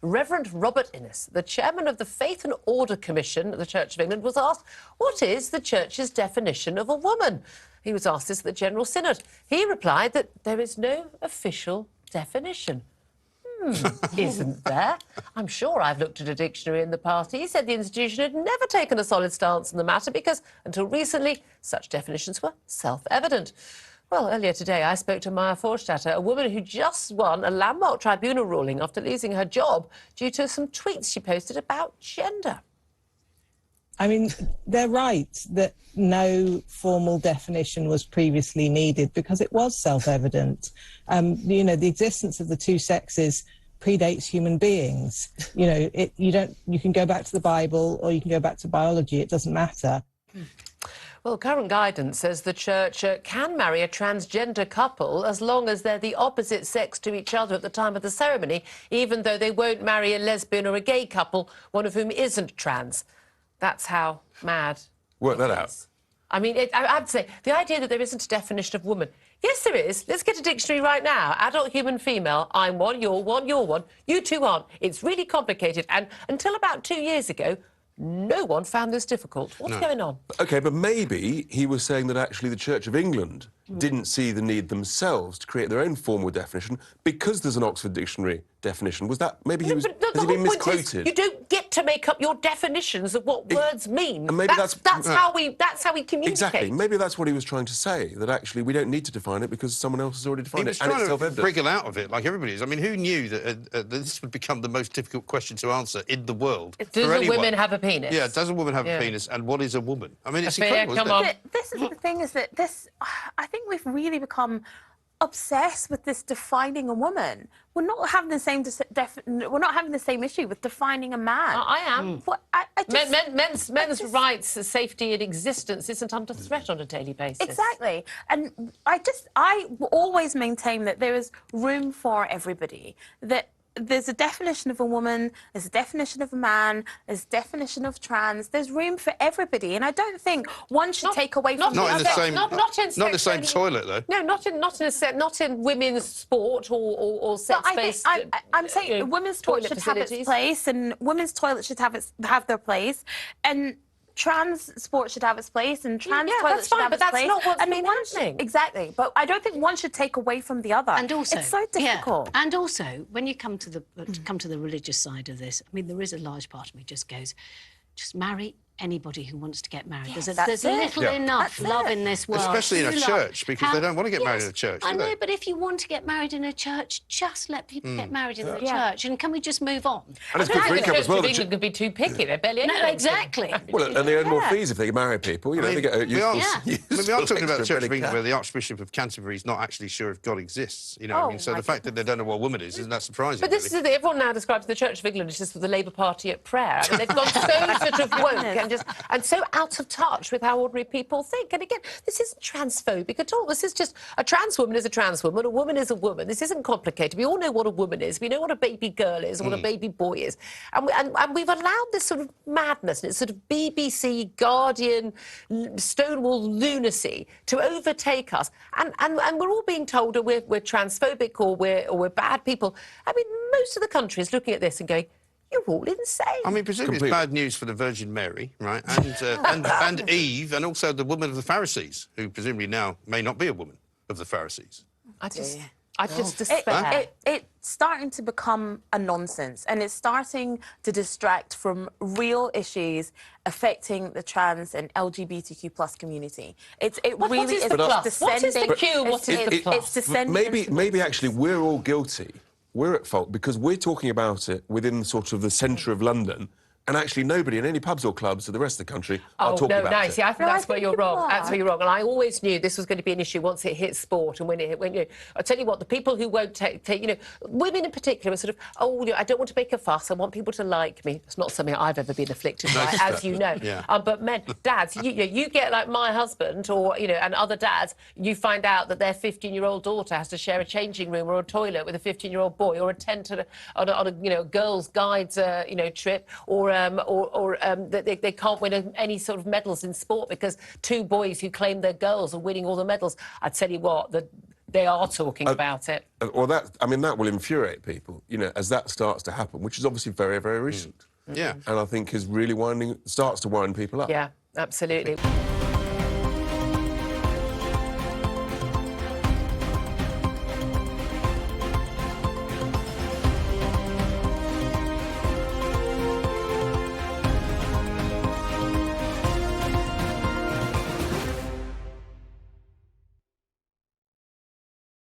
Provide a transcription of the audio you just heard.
Reverend Robert Innes, the chairman of the Faith and Order Commission at the Church of England, was asked, what is the Church's definition of a woman? He was asked this at the General Synod. He replied that there is no official definition. Isn't there? I'm sure I've looked at a dictionary in the past. He said the institution had never taken a solid stance on the matter because, until recently, such definitions were self-evident. Well, earlier today, I spoke to Maya Forstatter, a woman who just won a landmark tribunal ruling after losing her job due to some tweets she posted about gender. I mean, they're right that no formal definition was previously needed because it was self-evident. You know, the existence of the two sexes predates human beings. You know, you can go back to the Bible or you can go back to biology. It doesn't matter. Well, current guidance says the Church can marry a transgender couple as long as they're the opposite sex to each other at the time of the ceremony, even though they won't marry a lesbian or a gay couple, one of whom isn't trans. That's how mad. Work that out. I mean, I'd say the idea that there isn't a definition of woman. Yes, there is. Let's get a dictionary right now. Adult human female. I'm one, you're one. You two aren't. It's really complicated. And until about 2 years ago, no one found this difficult. What's going on? OK, but maybe he was saying that actually the Church of England didn't see the need themselves to create their own formal definition because there's an Oxford Dictionary definition. Was that... Maybe he was... Has he been misquoted? You don't get to make up your definitions of what words mean. And maybe that's how we communicate. Exactly. Maybe that's what he was trying to say, that actually we don't need to define it because someone else has already defined it, and it's self-evident. He was trying to wriggle out of it, like everybody is. I mean, who knew that this would become the most difficult question to answer in the world? Does a woman have a penis? Yeah, does a woman have a penis, and what is a woman? I mean, it's incredible, isn't it? This is the thing, is that I think we've really become obsessed with this defining a woman. We're not having the same issue with defining a man. I am. Men's rights, safety and existence isn't under threat on a daily basis. Exactly. And I always maintain that there is room for everybody, that there's a definition of a woman, there's a definition of a man, there's a definition of trans. There's room for everybody, and I don't think one should take away from the other. Not in the same toilet, though. No, not in women's sport or sex-based. I'm saying women's sport should have its place, and women's toilets should have their place, and trans sport should have its place, and trans toilets should have its place. But that's not what's been happening. Exactly. But I don't think one should take away from the other. And also, it's so difficult. Yeah. And also, when you come to the religious side of this, I mean, there is a large part of me just goes, just marry anybody who wants to get married. Yes, there's little enough love in this world. Especially in a church, because they don't want to get married in a church, I know, but if you want to get married in a church, just let people get married in the church. And can we just move on? And it's good for income as well. England could be too picky. They're barely No, exactly. Well, and they earn more fees if they marry people. You know, they get we are talking about the Church of England where the Archbishop of Canterbury is not actually sure if God exists. You know, I mean, so the fact that they don't know what a woman is, isn't that surprising? But this is the thing. Everyone now describes the Church of England as just the Labour Party at prayer. I mean, they've gone so sort of woke and so out of touch with how ordinary people think. And again, this isn't transphobic at all. This is just a trans woman is a trans woman, a woman is a woman. This isn't complicated. We all know what a woman is. We know what a baby girl is, what a baby boy is. And we've allowed this sort of madness and it's sort of BBC, Guardian, Stonewall lunacy to overtake us. And we're all being told that we're transphobic or we're bad people. I mean, most of the country is looking at this and going, you're all insane. I mean, presumably it's bad news for the Virgin Mary, right? And Eve, and also the woman of the Pharisees, who presumably now may not be a woman of the Pharisees. I just despair. It's starting to become a nonsense, and it's starting to distract from real issues affecting the trans and LGBTQ plus community. What is the Q? What is the plus? It's descending. Maybe actually we're all guilty. We're at fault because we're talking about it within sort of the centre of London, and actually nobody in any pubs or clubs of the rest of the country are talking about it. See, I think that's where you're wrong. That's where you're wrong. And I always knew this was going to be an issue once it hit sport, and when I tell you what, the people who won't take, you know, women in particular are sort of, I don't want to make a fuss. I want people to like me. It's not something I've ever been afflicted by, as you know. But men, dads, you get like my husband, or and other dads, you find out that their 15-year-old daughter has to share a changing room or a toilet with a 15-year-old boy, or a tent on a girls' guides trip, or they can't win any sort of medals in sport because two boys who claim they're girls are winning all the medals. I tell you what, They are talking about it. Or that, I mean, that will infuriate people, you know, as that starts to happen, which is obviously very, very recent. Yeah. And I think is really starts to wind people up. Yeah, absolutely.